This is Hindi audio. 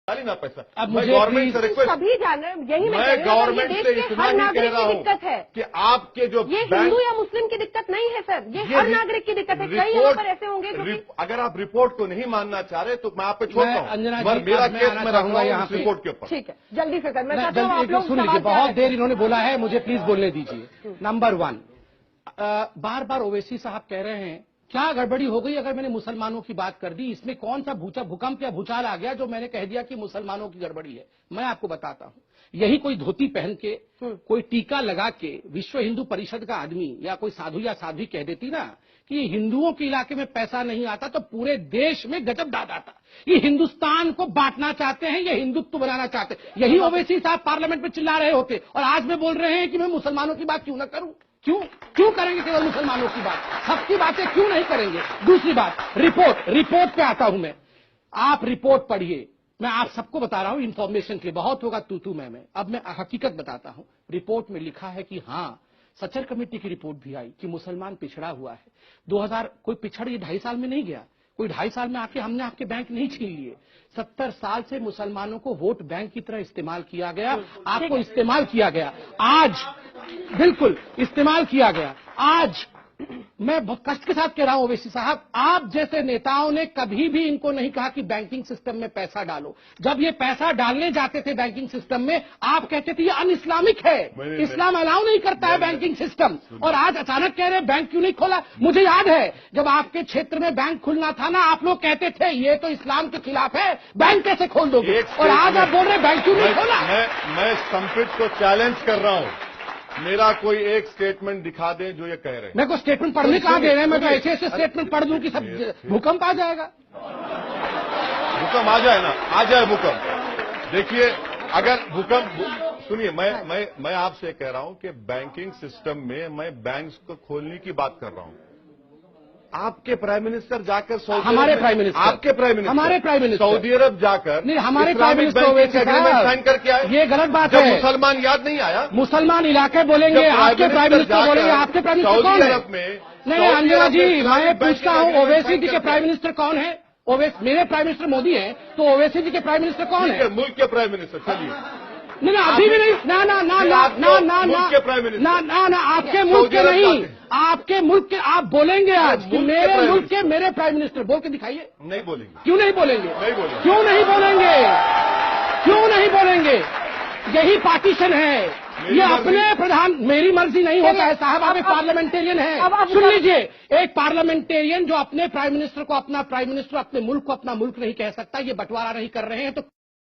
डाली ना पैसा। अब मैं मुझे गवर्नमेंट से रिक्वेस्ट, सभी जान रहे हैं, यही मैं गवर्नमेंट से इतना ही कह रहा हूँ दिक्कत है कि आपके जो ये हिंदू या मुस्लिम की दिक्कत नहीं है सर, ये हर नागरिक की दिक्कत है। कई यहाँ पर ऐसे होंगे जो कि अगर आप रिपोर्ट को नहीं मानना चाह रहे तो मैं आप पे छोड़ता हूँ, अंजना मगर जी, मेरा मैं केस आना मैं चाहूंगा रहूंगा यहाँ इस पे। रिपोर्ट के ऊपर। ठीक है, जल्दी से सर, मैं चाहता हूँ आप लोग सुन लीजिए, सवाल बहुत देर इन्होंने बोला है, मुझे प्लीज बोलने दीजिए। नंबर 1, बार बार ओवैसी साहब कह रहे हैं क्या गड़बड़ी हो गई अगर मैंने मुसलमानों की बात कर दी, इसमें कौन सा भूकंप या भूचाल आ गया जो मैंने कह दिया कि मुसलमानों की गड़बड़ी है। मैं आपको बताता हूं, यही कोई धोती पहन के, कोई टीका लगा के विश्व हिंदू परिषद का आदमी या कोई साधु या साध्वी कह देती ना कि हिंदुओं के इलाके में पैसा नहीं आता तो पूरे देश में गजब डाल आता। ये हिंदुस्तान को बांटना चाहते हैं, ये हिंदुत्व बनाना चाहते हैं। यही ओवैसी साहब पार्लियामेंट में चिल्ला रहे होते और आज में बोल रहे हैं कि मैं मुसलमानों की बात क्यों ना करूं। क्यों करेंगे केवल मुसलमानों की बात, सबकी बातें क्यों नहीं करेंगे। दूसरी बात, रिपोर्ट पे आता हूं मैं। आप रिपोर्ट पढ़िए, मैं आप सबको बता रहा हूं इंफॉर्मेशन के लिए, बहुत होगा तू मैं। अब मैं हकीकत बताता हूं। रिपोर्ट में लिखा है कि हां, सचर कमेटी की रिपोर्ट भी आई कि मुसलमान पिछड़ा हुआ है। 2000 कोई पिछड़ ये 2.5 साल में नहीं गया, कोई 2.5 साल में आके हमने आपके बैंक नहीं छीन लिए। 70 साल से मुसलमानों को वोट बैंक की तरह इस्तेमाल किया गया, आपको इस्तेमाल किया गया, आज बिल्कुल इस्तेमाल किया गया। आज मैं बहुत कष्ट के साथ कह रहा हूं ओवैसी साहब, आप जैसे नेताओं ने कभी भी इनको नहीं कहा कि बैंकिंग सिस्टम में पैसा डालो। जब ये पैसा डालने जाते थे बैंकिंग सिस्टम में, आप कहते थे ये अन इस्लामिक है, इस्लाम अलाउ नहीं करता है बैंकिंग सिस्टम। और आज अचानक कह रहे बैंक क्यों नहीं खोला। मुझे याद है जब आपके क्षेत्र में बैंक खुलना था ना, आप लोग कहते थे ये तो इस्लाम के खिलाफ है, बैंक कैसे खोल दोगे। और आज आप बोल रहे बैंक क्यों नहीं खोला। मैं संपित को चैलेंज कर रहा हूं, मेरा कोई एक स्टेटमेंट दिखा दें जो ये कह रहे हैं। मेरे को स्टेटमेंट पढ़ने कहाँ दे रहे हैं, मैं तो ऐसे स्टेटमेंट पढ़ दूं कि सब भूकंप आ जाएगा। भूकंप आ जाए ना, आ जाए भूकंप। देखिए अगर भूकंप, सुनिए मैं आपसे कह रहा हूं कि बैंकिंग सिस्टम में मैं बैंक्स को खोलने की बात कर रहा हूं। आपके प्राइम मिनिस्टर जाकर हमारे प्राइम मिनिस्टर, आपके प्राइम मिनिस्टर, हमारे प्राइम मिनिस्टर सऊदी अरब जाकर नहीं, हमारे प्राइम मिनिस्टर एग्रीमेंट साइन करके आए। ये गलत बात है। है। मुसलमान याद नहीं आया, मुसलमान इलाके बोलेंगे, आपके प्राइम मिनिस्टर बोलेंगे, आपके प्राइम मिनिस्टर कौन है। नहीं अंजना जी, मैं पूछता हूँ ओवैसी जी के प्राइम मिनिस्टर कौन है। मेरे प्राइम मिनिस्टर मोदी है, तो ओवैसी जी के प्राइम मिनिस्टर कौन है। मुल्क के प्राइम मिनिस्टर। चलिए नहीं अभी भी नहीं, ना आपके मुल्क के नहीं, आपके मुल्क के आप बोलेंगे आज कि मेरे मुल्क के मेरे प्राइम मिनिस्टर, बोल के दिखाइए। नहीं बोलेंगे। क्यों नहीं बोलेंगे। क्यों नहीं बोलेंगे। यही पार्टीशन है, ये अपने प्रधान, मेरी मर्जी नहीं होता है साहब, आप एक पार्लियामेंटेरियन है। सुन लीजिए, एक पार्लियामेंटेरियन जो अपने प्राइम मिनिस्टर को अपना प्राइम मिनिस्टर, अपने मुल्क को अपना मुल्क नहीं कह सकता, ये बंटवारा नहीं कर रहे हैं तो